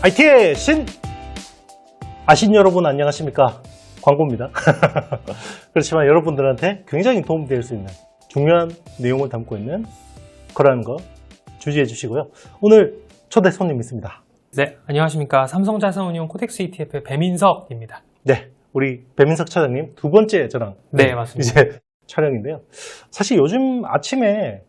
IT의 신! 아신 여러분 안녕하십니까? 광고입니다. 그렇지만 여러분들한테 굉장히 도움될 수 있는 중요한 내용을 담고 있는 거라는 거 주시해 주시고요. 오늘 초대 손님 있습니다. 네, 안녕하십니까. 삼성자산운용 코덱스 ETF의 배민석입니다. 네, 우리 배민석 차장님 두 번째 저랑 네, 맞습니다. 이제 촬영인데요. 사실 요즘 아침에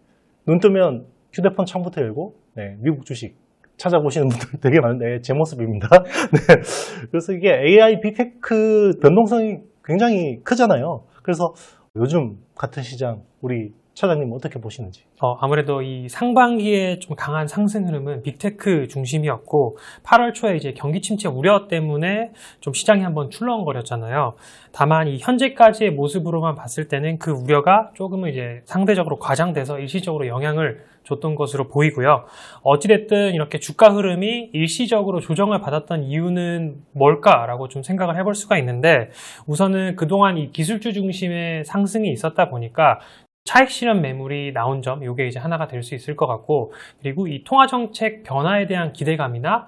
눈 뜨면 휴대폰 창부터 열고 미국 주식 찾아보시는 분들 되게 많은데 제 모습입니다. 네. 그래서 이게 AI 빅테크 변동성이 굉장히 크잖아요. 그래서 요즘 같은 시장 우리 차장님 어떻게 보시는지? 아무래도 이 상반기에 좀 강한 상승 흐름은 빅테크 중심이었고 8월 초에 이제 경기 침체 우려 때문에 좀 시장이 한번 출렁거렸잖아요. 다만 이 현재까지의 모습으로만 봤을 때는 그 우려가 조금은 이제 상대적으로 과장돼서 일시적으로 영향을 줬던 것으로 보이고요. 어찌됐든 이렇게 주가 흐름이 일시적으로 조정을 받았던 이유는 뭘까라고 좀 생각을 해볼 수가 있는데, 우선은 그동안 이 기술주 중심의 상승이 있었다 보니까 차익 실현 매물이 나온 점, 이게 이제 하나가 될 수 있을 것 같고, 그리고 이 통화 정책 변화에 대한 기대감이나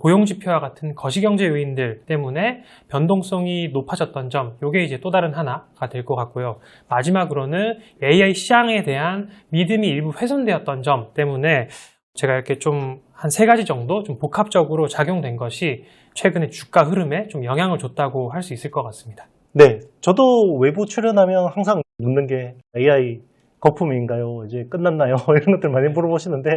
고용 지표와 같은 거시경제 요인들 때문에 변동성이 높아졌던 점, 이게 이제 또 다른 하나가 될 것 같고요. 마지막으로는 AI 시장에 대한 믿음이 일부 훼손되었던 점 때문에 제가 이렇게 좀 한 세 가지 정도 좀 복합적으로 작용된 것이 최근에 주가 흐름에 좀 영향을 줬다고 할 수 있을 것 같습니다. 네, 저도 외부 출연하면 항상 묻는 게 AI 거품인가요? 이제 끝났나요? 이런 것들 많이 물어보시는데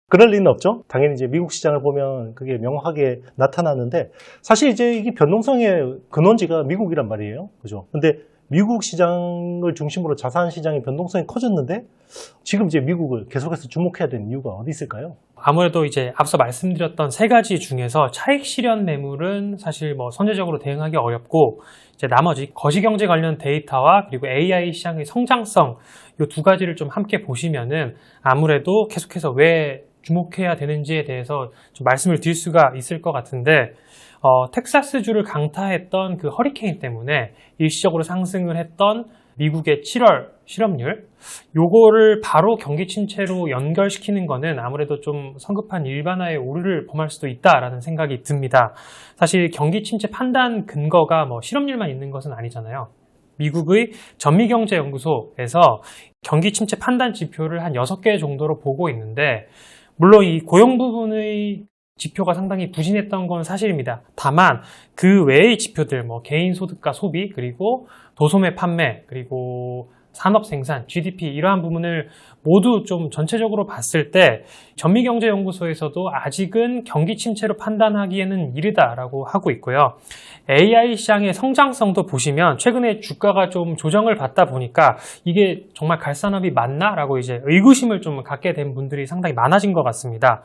그럴 리는 없죠. 당연히 이제 미국 시장을 보면 그게 명확하게 나타나는데, 사실 이제 이게 변동성의 근원지가 미국이란 말이에요. 그죠? 근데 미국 시장을 중심으로 자산 시장의 변동성이 커졌는데 지금 이제 미국을 계속해서 주목해야 되는 이유가 어디 있을까요? 아무래도 이제 앞서 말씀드렸던 세 가지 중에서 차익 실현 매물은 사실 선제적으로 대응하기 어렵고, 이제 나머지 거시경제 관련 데이터와 그리고 AI 시장의 성장성, 이 두 가지를 좀 함께 보시면은 아무래도 계속해서 왜 주목해야 되는지에 대해서 좀 말씀을 드릴 수가 있을 것 같은데, 텍사스주를 강타했던 그 허리케인 때문에 일시적으로 상승을 했던 미국의 7월 실업률, 요거를 바로 경기 침체로 연결시키는 거는 아무래도 좀 성급한 일반화의 오류를 범할 수도 있다라는 생각이 듭니다. 사실 경기 침체 판단 근거가 실업률만 있는 것은 아니잖아요. 미국의 전미경제연구소에서 경기 침체 판단 지표를 한 6개 정도로 보고 있는데, 물론 이 고용 부분의 지표가 상당히 부진했던 건 사실입니다. 다만 그 외의 지표들, 개인 소득과 소비, 그리고 도소매 판매, 그리고 산업 생산, GDP 이러한 부분을 모두 좀 전체적으로 봤을 때 전미경제연구소에서도 아직은 경기 침체로 판단하기에는 이르다라고 하고 있고요. AI 시장의 성장성도 보시면 최근에 주가가 좀 조정을 받다 보니까 이게 정말 갈 산업이 맞나라고 이제 의구심을 좀 갖게 된 분들이 상당히 많아진 것 같습니다.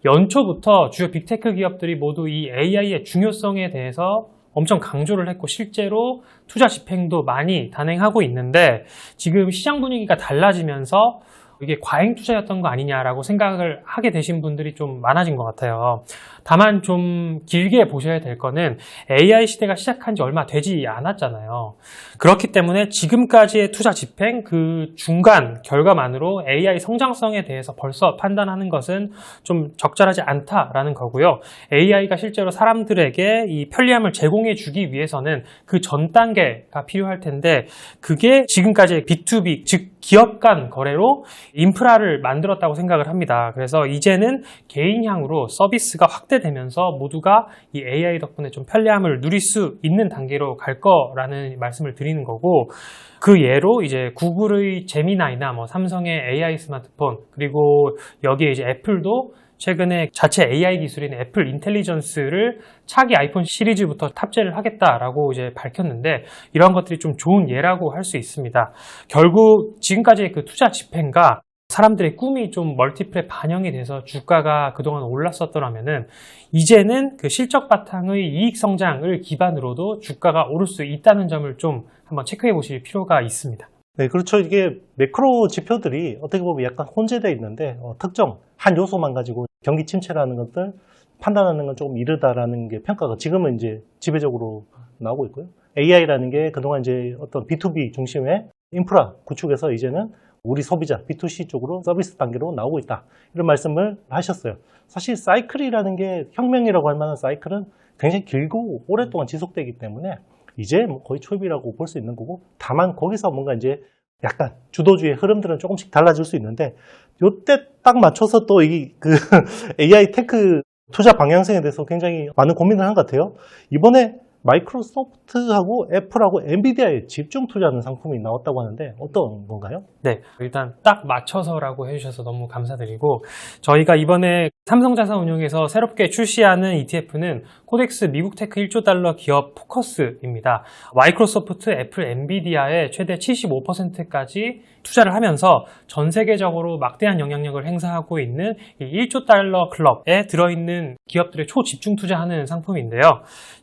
연초부터 주요 빅테크 기업들이 모두 이 AI의 중요성에 대해서 엄청 강조를 했고 실제로 투자 집행도 많이 단행하고 있는데, 지금 시장 분위기가 달라지면서 이게 과잉 투자였던 거 아니냐라고 생각을 하게 되신 분들이 좀 많아진 것 같아요. 다만 좀 길게 보셔야 될 거는 AI 시대가 시작한 지 얼마 되지 않았잖아요. 그렇기 때문에 지금까지의 투자 집행 그 중간 결과만으로 AI 성장성에 대해서 벌써 판단하는 것은 좀 적절하지 않다라는 거고요. AI가 실제로 사람들에게 이 편리함을 제공해 주기 위해서는 그 전 단계가 필요할 텐데, 그게 지금까지의 B2B, 즉 기업 간 거래로 인프라를 만들었다고 생각을 합니다. 그래서 이제는 개인향으로 서비스가 확대되면서 모두가 이 AI 덕분에 좀 편리함을 누릴 수 있는 단계로 갈 거라는 말씀을 드리는 거고, 그 예로 이제 구글의 제미나이나 삼성의 AI 스마트폰, 그리고 여기에 이제 애플도 최근에 자체 AI 기술인 애플 인텔리전스를 차기 아이폰 시리즈부터 탑재를 하겠다라고 이제 밝혔는데, 이런 것들이 좀 좋은 예라고 할 수 있습니다. 결국 지금까지의 그 투자 집행과 사람들의 꿈이 좀 멀티플에 반영이 돼서 주가가 그동안 올랐었더라면은, 이제는 그 실적 바탕의 이익 성장을 기반으로도 주가가 오를 수 있다는 점을 좀 한번 체크해 보실 필요가 있습니다. 네, 그렇죠. 이게 매크로 지표들이 어떻게 보면 약간 혼재되어 있는데 특정 한 요소만 가지고 경기 침체라는 것들 판단하는 건 조금 이르다라는 게 평가가 지금은 이제 지배적으로 나오고 있고요. AI라는 게 그동안 이제 어떤 B2B 중심의 인프라 구축에서 이제는 우리 소비자 B2C 쪽으로 서비스 단계로 나오고 있다. 이런 말씀을 하셨어요. 사실 사이클이라는 게 혁명이라고 할 만한 사이클은 굉장히 길고 오랫동안 지속되기 때문에 이제 뭐 거의 초입이라고 볼 수 있는 거고, 다만 거기서 뭔가 이제 약간 주도주의 흐름들은 조금씩 달라질 수 있는데, 요때 딱 맞춰서 또 이 AI 테크 투자 방향성에 대해서 굉장히 많은 고민을 한 것 같아요. 이번에 마이크로소프트하고 애플하고 엔비디아에 집중 투자하는 상품이 나왔다고 하는데 어떤 건가요? 네, 일단 딱 맞춰서라고 해주셔서 너무 감사드리고, 저희가 이번에 삼성자산운용에서 새롭게 출시하는 ETF는 코덱스 미국 테크 1조 달러 기업 포커스입니다. 마이크로소프트, 애플, 엔비디아에 최대 75%까지 투자를 하면서 전 세계적으로 막대한 영향력을 행사하고 있는 이 1조 달러 클럽에 들어있는 기업들의 초집중 투자하는 상품인데요.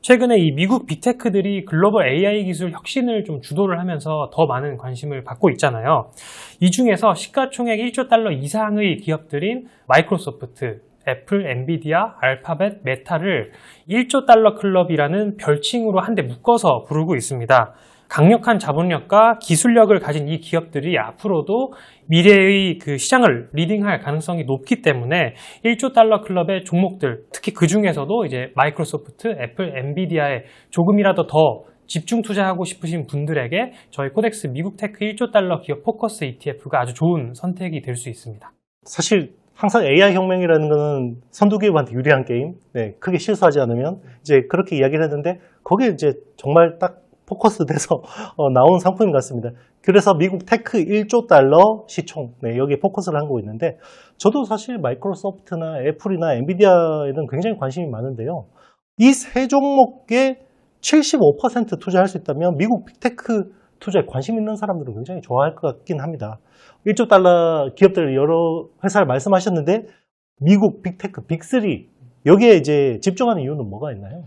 최근에 이 미국 빅테크들이 글로벌 AI 기술 혁신을 좀 주도를 하면서 더 많은 관심을 받고 있잖아요. 이 중에서 시가총액 1조 달러 이상의 기업들인 마이크로소프트, 애플, 엔비디아, 알파벳, 메타를 1조 달러 클럽이라는 별칭으로 한데 묶어서 부르고 있습니다. 강력한 자본력과 기술력을 가진 이 기업들이 앞으로도 미래의 그 시장을 리딩할 가능성이 높기 때문에 1조 달러 클럽의 종목들, 특히 그 중에서도 이제 마이크로소프트, 애플, 엔비디아에 조금이라도 더 집중 투자하고 싶으신 분들에게 저희 코덱스 미국 테크 1조 달러 기업 포커스 ETF가 아주 좋은 선택이 될 수 있습니다. 사실 항상 AI 혁명이라는 거는 선두기업한테 유리한 게임, 크게 실수하지 않으면 이제 그렇게 이야기를 했는데, 거기에 이제 정말 딱 포커스 돼서 나온 상품인 것 같습니다. 그래서 미국 테크 1조 달러 시총, 여기에 포커스를 한 거고 있는데, 저도 사실 마이크로소프트나 애플이나 엔비디아에는 굉장히 관심이 많은데요. 이 세 종목에 75% 투자할 수 있다면 미국 빅테크 투자에 관심 있는 사람들은 굉장히 좋아할 것 같긴 합니다. 1조 달러 기업들 여러 회사를 말씀하셨는데, 미국 빅테크 빅3 여기에 이제 집중하는 이유는 뭐가 있나요?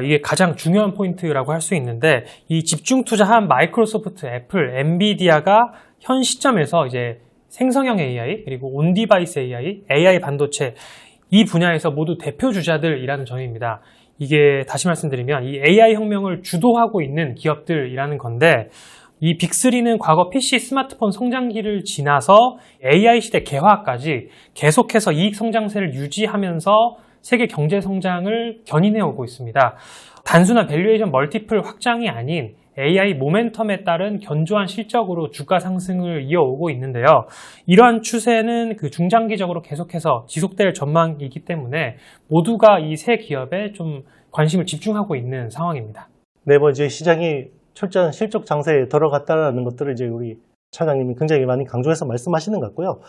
이게 가장 중요한 포인트라고 할 수 있는데, 이 집중 투자한 마이크로소프트, 애플, 엔비디아가 현 시점에서 이제 생성형 AI, 그리고 온디바이스 AI, AI 반도체 이 분야에서 모두 대표 주자들이라는 점입니다. 이게 다시 말씀드리면 이 AI 혁명을 주도하고 있는 기업들이라는 건데, 이 빅3는 과거 PC, 스마트폰 성장기를 지나서 AI 시대 개화까지 계속해서 이익 성장세를 유지하면서 세계 경제 성장을 견인해 오고 있습니다. 단순한 밸류에이션 멀티플 확장이 아닌 AI 모멘텀에 따른 견조한 실적으로 주가 상승을 이어오고 있는데요. 이러한 추세는 그 중장기적으로 계속해서 지속될 전망이기 때문에 모두가 이 세 기업에 좀 관심을 집중하고 있는 상황입니다. 네, 뭐 이제 시장이 철저한 실적 장세에 들어갔다는 것들을 이제 우리 차장님이 굉장히 많이 강조해서 말씀하시는 것 같고요.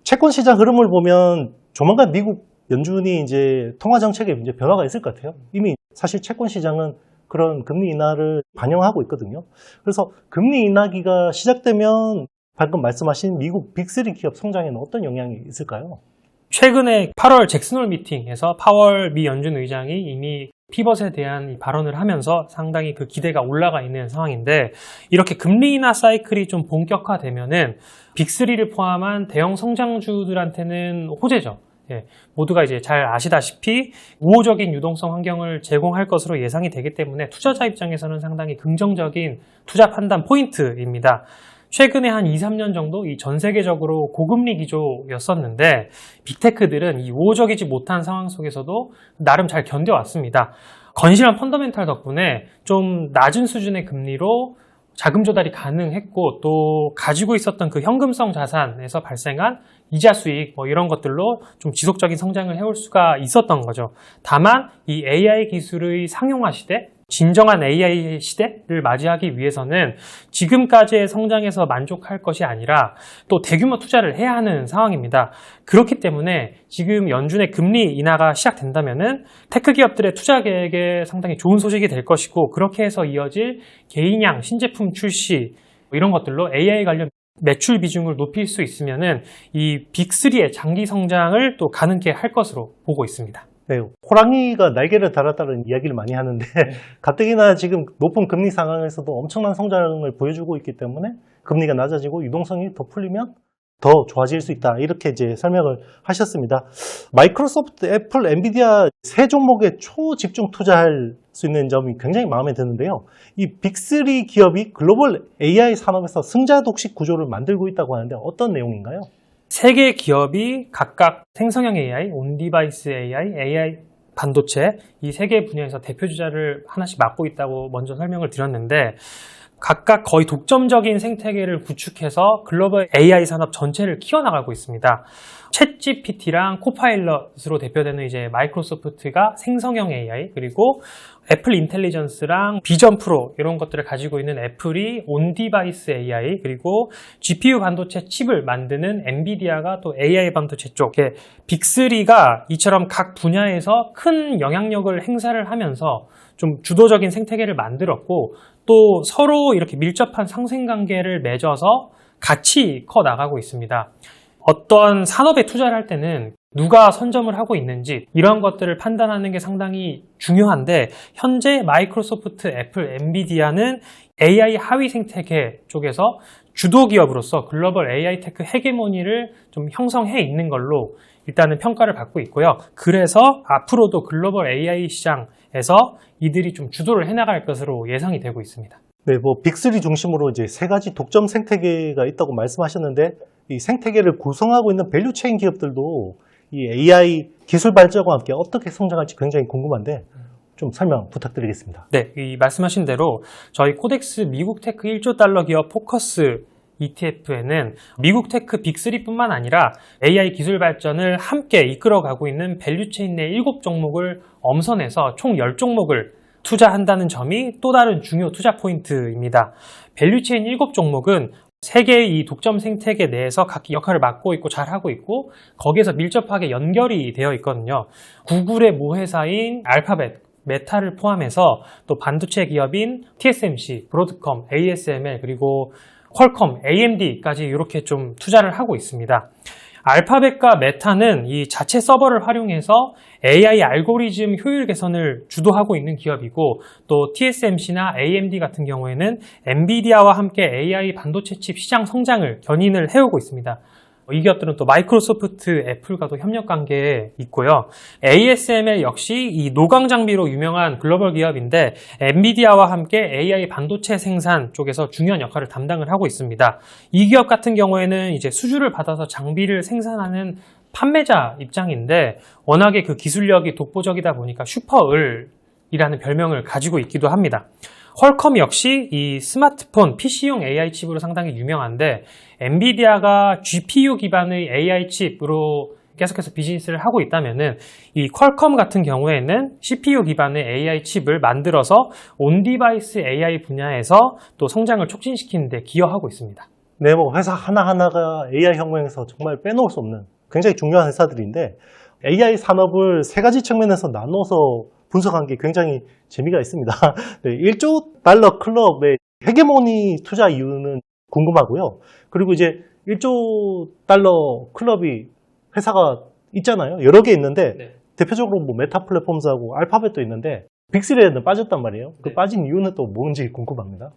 채권 시장 흐름을 보면 조만간 미국 연준이 이제 통화 정책에 이제 변화가 있을 것 같아요. 이미 사실 채권 시장은 그런 금리 인하를 반영하고 있거든요. 그래서 금리 인하기가 시작되면 방금 말씀하신 미국 빅3 기업 성장에는 어떤 영향이 있을까요? 최근에 8월 잭슨홀 미팅에서 파월 미 연준 의장이 이미 피벗에 대한 이 발언을 하면서 상당히 그 기대가 올라가 있는 상황인데, 이렇게 금리 인하 사이클이 좀 본격화되면은 빅3를 포함한 대형 성장주들한테는 호재죠. 모두가 이제 잘 아시다시피 우호적인 유동성 환경을 제공할 것으로 예상이 되기 때문에 투자자 입장에서는 상당히 긍정적인 투자 판단 포인트입니다. 최근에 한 2, 3년 정도 이 전 세계적으로 고금리 기조였었는데, 빅테크들은 이 우호적이지 못한 상황 속에서도 나름 잘 견뎌왔습니다. 건실한 펀더멘탈 덕분에 좀 낮은 수준의 금리로 자금 조달이 가능했고, 또 가지고 있었던 그 현금성 자산에서 발생한 이자 수익 이런 것들로 좀 지속적인 성장을 해올 수가 있었던 거죠. 다만 이 AI 기술의 상용화 시대, 진정한 AI 시대를 맞이하기 위해서는 지금까지의 성장에서 만족할 것이 아니라 또 대규모 투자를 해야 하는 상황입니다. 그렇기 때문에 지금 연준의 금리 인하가 시작된다면은 테크 기업들의 투자 계획에 상당히 좋은 소식이 될 것이고, 그렇게 해서 이어질 개인형 신제품 출시 이런 것들로 AI 관련 매출 비중을 높일 수 있으면은 이 빅3의 장기 성장을 또 가능케 할 것으로 보고 있습니다. 네, 호랑이가 날개를 달았다는 이야기를 많이 하는데, 가뜩이나 지금 높은 금리 상황에서도 엄청난 성장을 보여주고 있기 때문에 금리가 낮아지고 유동성이 더 풀리면 더 좋아질 수 있다. 이렇게 이제 설명을 하셨습니다. 마이크로소프트, 애플, 엔비디아 세 종목에 초집중 투자할 수 있는 점이 굉장히 마음에 드는데요. 이 빅3 기업이 글로벌 AI 산업에서 승자 독식 구조를 만들고 있다고 하는데 어떤 내용인가요? 세 개 기업이 각각 생성형 AI, 온디바이스 AI, AI 반도체 이 세 개 분야에서 대표 주자를 하나씩 맡고 있다고 먼저 설명을 드렸는데 각각 거의 독점적인 생태계를 구축해서 글로벌 AI 산업 전체를 키워나가고 있습니다. 챗GPT랑 코파일럿으로 대표되는 이제 마이크로소프트가 생성형 AI, 그리고 애플 인텔리전스랑 비전 프로 이런 것들을 가지고 있는 애플이 온디바이스 AI, 그리고 GPU 반도체 칩을 만드는 엔비디아가 또 AI 반도체 쪽, 빅3가 이처럼 각 분야에서 큰 영향력을 행사를 하면서 좀 주도적인 생태계를 만들었고 또 서로 이렇게 밀접한 상생관계를 맺어서 같이 커 나가고 있습니다. 어떤 산업에 투자를 할 때는 누가 선점을 하고 있는지 이런 것들을 판단하는 게 상당히 중요한데 현재 마이크로소프트, 애플, 엔비디아는 AI 하위 생태계 쪽에서 주도 기업으로서 글로벌 AI 테크 헤게모니를 좀 형성해 있는 걸로 일단은 평가를 받고 있고요. 그래서 앞으로도 글로벌 AI 시장에서 이들이 좀 주도를 해나갈 것으로 예상이 되고 있습니다. 네, 뭐 빅3 중심으로 이제 세 가지 독점 생태계가 있다고 말씀하셨는데 이 생태계를 구성하고 있는 밸류체인 기업들도 이 AI 기술 발전과 함께 어떻게 성장할지 굉장히 궁금한데 좀 설명 부탁드리겠습니다. 네, 이 말씀하신 대로 저희 코덱스 미국 테크 1조 달러 기업 포커스 ETF에는 미국 테크 빅3뿐만 아니라 AI 기술 발전을 함께 이끌어가고 있는 밸류체인 내 7종목을 엄선해서 총 10종목을 투자한다는 점이 또 다른 중요 투자 포인트입니다. 밸류체인 7종목은 세계의 이 독점 생태계 내에서 각기 역할을 맡고 있고 잘하고 있고 거기에서 밀접하게 연결이 되어 있거든요. 구글의 모회사인 알파벳, 메타를 포함해서 또 반도체 기업인 TSMC, 브로드컴, ASML 그리고 퀄컴, AMD까지 이렇게 좀 투자를 하고 있습니다. 알파벳과 메타는 이 자체 서버를 활용해서 AI 알고리즘 효율 개선을 주도하고 있는 기업이고 또 TSMC나 AMD 같은 경우에는 엔비디아와 함께 AI 반도체 칩 시장 성장을 견인을 해오고 있습니다. 이 기업들은 또 마이크로소프트, 애플과도 협력 관계에 있고요. ASML 역시 이 노광 장비로 유명한 글로벌 기업인데 엔비디아와 함께 AI 반도체 생산 쪽에서 중요한 역할을 담당을 하고 있습니다. 이 기업 같은 경우에는 이제 수주를 받아서 장비를 생산하는 판매자 입장인데 워낙에 그 기술력이 독보적이다 보니까 슈퍼을이라는 별명을 가지고 있기도 합니다. 퀄컴 역시 이 스마트폰, PC용 AI 칩으로 상당히 유명한데 엔비디아가 GPU 기반의 AI 칩으로 계속해서 비즈니스를 하고 있다면은 이 퀄컴 같은 경우에는 CPU 기반의 AI 칩을 만들어서 온디바이스 AI 분야에서 또 성장을 촉진시키는 데 기여하고 있습니다. 네, 뭐 회사 하나하나가 AI 혁명에서 정말 빼놓을 수 없는 굉장히 중요한 회사들인데 AI 산업을 세 가지 측면에서 나눠서 분석한 게 굉장히 재미가 있습니다. 네, 1조 달러 클럽의 헤게모니 투자 이유는 궁금하고요. 그리고 이제 1조 달러 클럽이 회사가 있잖아요. 여러 개 있는데 네. 대표적으로 뭐 메타 플랫폼스하고 알파벳도 있는데 빅3에는 빠졌단 말이에요. 그 네. 빠진 이유는 또 뭔지 궁금합니다.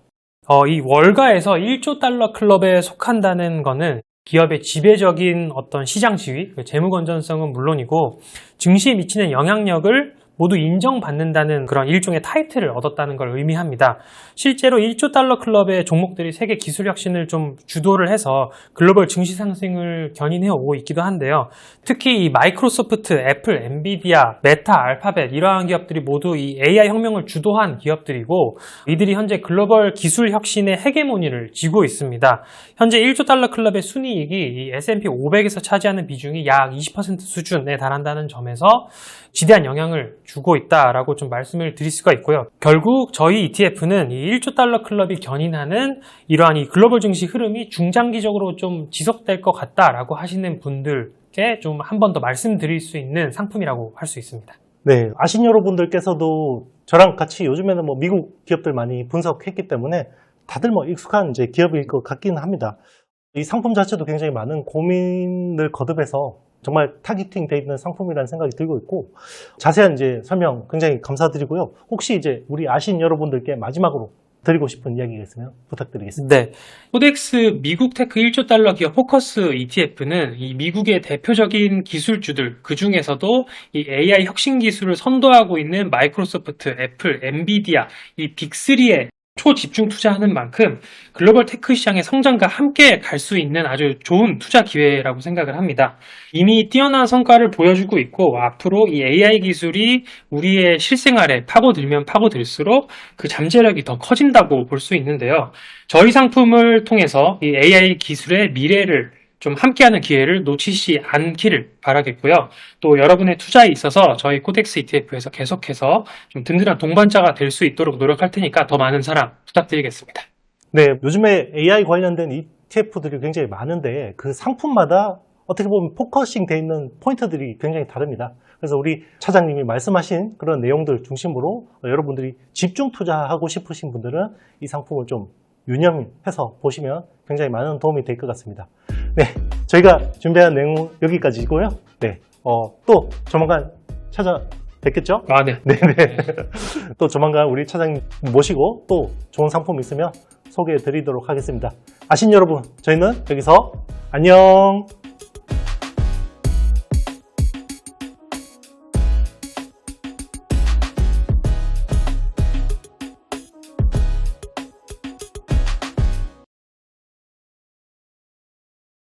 이 월가에서 1조 달러 클럽에 속한다는 거는 기업의 지배적인 어떤 시장 지위, 재무 건전성은 물론이고 증시에 미치는 영향력을 모두 인정받는다는 그런 일종의 타이틀을 얻었다는 걸 의미합니다. 실제로 1조 달러 클럽의 종목들이 세계 기술 혁신을 좀 주도를 해서 글로벌 증시 상승을 견인해 오고 있기도 한데요. 특히 이 마이크로소프트, 애플, 엔비디아, 메타, 알파벳 이러한 기업들이 모두 이 AI 혁명을 주도한 기업들이고 이들이 현재 글로벌 기술 혁신의 헤게모니를 쥐고 있습니다. 현재 1조 달러 클럽의 순이익이 이 S&P 500에서 차지하는 비중이 약 20% 수준에 달한다는 점에서 지대한 영향을 주고 있다라고 좀 말씀을 드릴 수가 있고요. 결국 저희 ETF는 이 1조 달러 클럽이 견인하는 이러한 이 글로벌 증시 흐름이 중장기적으로 좀 지속될 것 같다라고 하시는 분들께 좀 한 번 더 말씀드릴 수 있는 상품이라고 할 수 있습니다. 네, 아신 여러분들께서도 저랑 같이 요즘에는 뭐 미국 기업들 많이 분석했기 때문에 다들 뭐 익숙한 이제 기업일 것 같기는 합니다. 이 상품 자체도 굉장히 많은 고민을 거듭해서 정말 타깃팅 돼 있는 상품이라는 생각이 들고 있고 자세한 이제 설명 굉장히 감사드리고요. 혹시 이제 우리 아신 여러분들께 마지막으로 드리고 싶은 이야기가 있으면 부탁드리겠습니다. 네. 코덱스 미국 테크 1조 달러 기업 포커스 ETF는 이 미국의 대표적인 기술주들, 그 중에서도 이 AI 혁신 기술을 선도하고 있는 마이크로소프트, 애플, 엔비디아, 이 빅3에 초집중 투자하는 만큼 글로벌 테크 시장의 성장과 함께 갈 수 있는 아주 좋은 투자 기회라고 생각을 합니다. 이미 뛰어난 성과를 보여주고 있고 앞으로 이 AI 기술이 우리의 실생활에 파고들면 파고들수록 그 잠재력이 더 커진다고 볼 수 있는데요. 저희 상품을 통해서 이 AI 기술의 미래를 좀 함께하는 기회를 놓치지 않기를 바라겠고요. 또 여러분의 투자에 있어서 저희 코덱스 ETF에서 계속해서 좀 든든한 동반자가 될 수 있도록 노력할 테니까 더 많은 사랑 부탁드리겠습니다. 네, 요즘에 AI 관련된 ETF들이 굉장히 많은데 그 상품마다 어떻게 보면 포커싱 돼 있는 포인트들이 굉장히 다릅니다. 그래서 우리 차장님이 말씀하신 그런 내용들 중심으로 여러분들이 집중 투자하고 싶으신 분들은 이 상품을 좀 유념해서 보시면 굉장히 많은 도움이 될 것 같습니다. 네, 저희가 준비한 내용 여기까지고요. 네, 또 조만간 찾아뵙겠죠? 아, 네. 네네. 또 조만간 우리 차장님 모시고 또 좋은 상품 있으면 소개해 드리도록 하겠습니다. 아신 여러분, 저희는 여기서 안녕!